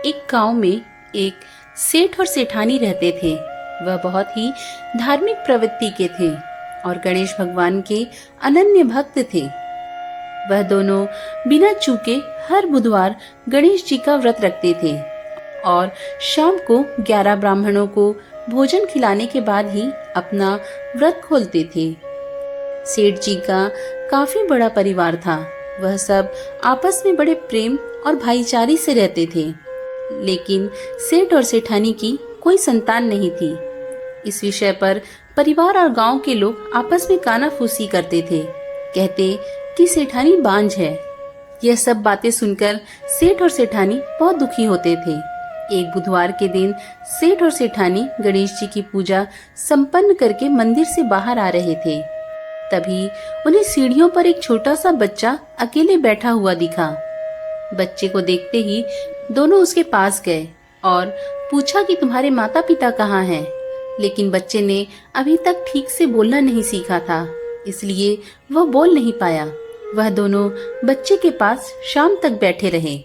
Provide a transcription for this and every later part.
एक गांव में एक सेठ और सेठानी रहते थे। वह बहुत ही धार्मिक प्रवृत्ति के थे और गणेश भगवान के अनन्य भक्त थे। वह दोनों बिना चूके हर बुधवार गणेश जी का व्रत रखते थे और शाम को 11 ब्राह्मणों को भोजन खिलाने के बाद ही अपना व्रत खोलते थे। सेठ जी का काफी बड़ा परिवार था। वह सब आपस में बड़े प्रेम और भाईचारे से रहते थे, लेकिन सेठ और सेठानी की कोई संतान नहीं थी। इस विषय पर परिवार और गांव के लोग आपस में कानाफूसी करते थे, कहते कि सेठानी बांझ है। यह सब बातें सुनकर सेठ और सेठानी बहुत दुखी होते थे। एक बुधवार के दिन सेठ और सेठानी गणेश जी की पूजा संपन्न करके मंदिर से बाहर आ रहे थे। तभी उन्हें सीढ़ियों पर एक छोटा सा बच्चा अकेले बैठा हुआ दिखा। बच्चे को देखते ही दोनों उसके पास गए और पूछा कि तुम्हारे माता पिता कहाँ हैं? लेकिन बच्चे ने अभी तक ठीक से बोलना नहीं सीखा था, इसलिए वह बोल नहीं पाया। वह दोनों बच्चे के पास शाम तक बैठे रहे।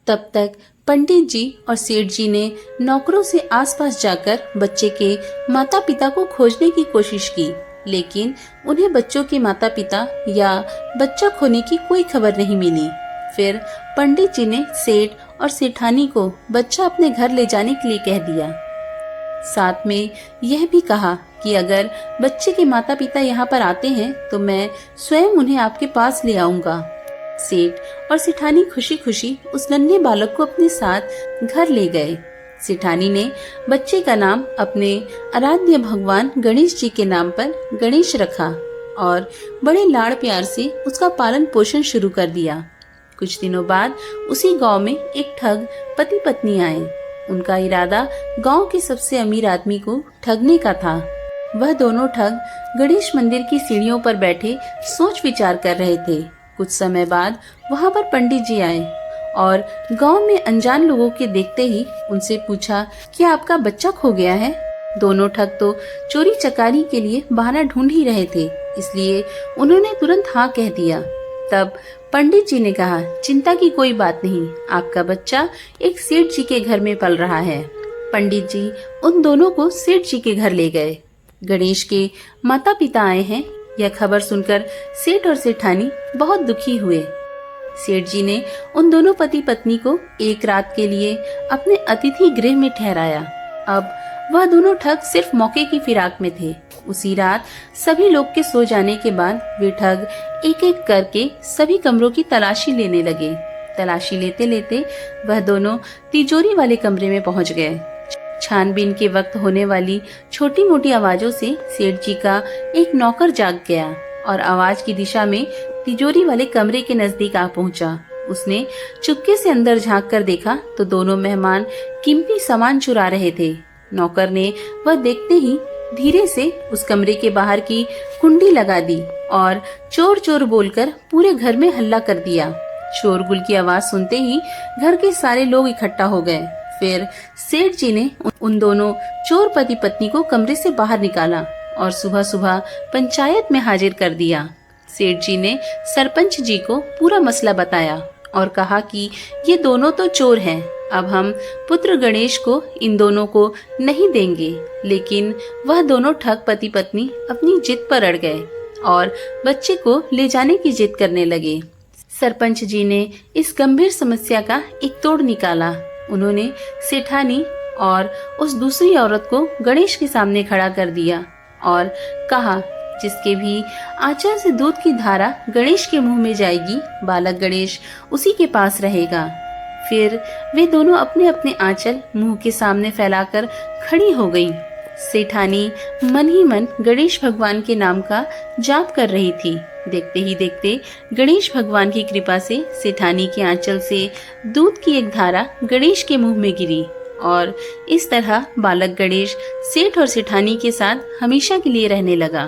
तब तक पंडित जी और सेठ जी ने नौकरों से आसपास जाकर बच्चे के माता पिता को खोजने की कोशिश की, लेकिन उन्हें बच्चों के माता पिता या बच्चा खोने की कोई खबर नहीं मिली। फिर पंडित जी ने सेठ और सेठानी को बच्चा अपने घर ले जाने के लिए कह दिया। साथ में यह भी कहा कि अगर बच्चे के माता पिता यहाँ पर आते हैं तो मैं स्वयं उन्हें आपके पास ले आऊंगा। सेठ और सेठानी खुशी खुशी उस नन्हे बालक को अपने साथ घर ले गए। सेठानी ने बच्चे का नाम अपने आराध्य भगवान गणेश जी के नाम पर गणेश रखा और बड़े लाड़ प्यार से उसका पालन पोषण शुरू कर दिया। कुछ दिनों बाद उसी गांव में एक ठग पति पत्नी आए। उनका इरादा गांव के सबसे अमीर आदमी को ठगने का था। वह दोनों ठग गणेश मंदिर की सीढ़ियों पर बैठे सोच विचार कर रहे थे। कुछ समय बाद वहां पर पंडित जी आए और गांव में अनजान लोगों के देखते ही उनसे पूछा कि आपका बच्चा खो गया है? दोनों ठग तो चोरी चकारी के लिए बहाना ढूंढ ही रहे थे, इसलिए उन्होंने तुरंत हाँ कह दिया। तब पंडित जी ने कहा, चिंता की कोई बात नहीं, आपका बच्चा एक सेठ जी के घर में पल रहा है। पंडित जी उन दोनों को सेठ जी के घर ले गए। गणेश के माता पिता आए हैं, यह खबर सुनकर सेठ और सेठानी बहुत दुखी हुए। सेठ जी ने उन दोनों पति पत्नी को एक रात के लिए अपने अतिथि गृह में ठहराया। अब वह दोनों ठग सिर्फ मौके की फिराक में थे। उसी रात सभी लोग के सो जाने के बाद वे ठग एक एक करके सभी कमरों की तलाशी लेने लगे। तलाशी लेते लेते वह दोनों तिजोरी वाले कमरे में पहुंच गए। छानबीन के वक्त होने वाली छोटी मोटी आवाजों से सेठ जी का एक नौकर जाग गया और आवाज की दिशा में तिजोरी वाले कमरे के नजदीक आ पहुंचा। उसने चुपके से अंदर झांक कर देखा तो दोनों मेहमान कीमती सामान चुरा रहे थे। नौकर ने वह देखते ही धीरे से उस कमरे के बाहर की कुंडी लगा दी और चोर चोर बोलकर पूरे घर में हल्ला कर दिया। शोरगुल की आवाज सुनते ही घर के सारे लोग इकट्ठा हो गए। फिर सेठ जी ने उन दोनों चोर पति पत्नी को कमरे से बाहर निकाला और सुबह सुबह पंचायत में हाजिर कर दिया। सेठ जी ने सरपंच जी को पूरा मसला बताया और कहा कि ये दोनों तो चोर हैं, अब हम पुत्र गणेश को इन दोनों को नहीं देंगे। लेकिन वह दोनों ठग पति पत्नी अपनी जिद पर अड़ गए और बच्चे को ले जाने की जिद करने लगे। सरपंच जी ने इस गंभीर समस्या का एक तोड़ निकाला। उन्होंने सेठानी और उस दूसरी औरत को गणेश के सामने खड़ा कर दिया और कहा, जिसके भी आंचल से दूध की धारा गणेश के मुंह में जाएगी, बालक गणेश उसी के पास रहेगा। फिर वे दोनों अपने अपने आंचल मुंह के सामने फैलाकर खड़ी हो गईं। सेठानी मन ही मन गणेश भगवान के नाम का जाप कर रही थी। देखते ही देखते गणेश भगवान की कृपा से सेठानी के आंचल से दूध की एक धारा गणेश के मुंह में गिरी और इस तरह बालक गणेश सेठ और सेठानी के साथ हमेशा के लिए रहने लगा।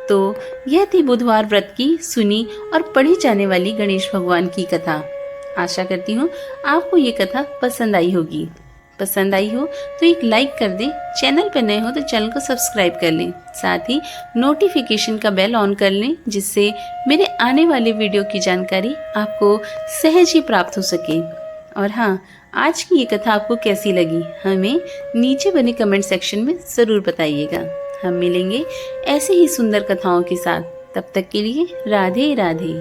तो यह थी बुधवार व्रत की सुनी और पढ़ी जाने वाली गणेश भगवान की कथा। आशा करती हूँ आपको ये कथा पसंद आई होगी। पसंद आई हो तो एक लाइक कर दें, चैनल पर नए हो तो चैनल को सब्सक्राइब कर लें, साथ ही नोटिफिकेशन का बेल ऑन कर लें, जिससे मेरे आने वाले वीडियो की जानकारी आपको सहज ही प्राप्त हो सके। और हाँ, आज की ये कथा आपको कैसी लगी हमें नीचे बने कमेंट सेक्शन में ज़रूर बताइएगा। हम मिलेंगे ऐसे ही सुंदर कथाओं के साथ। तब तक के लिए राधे राधे।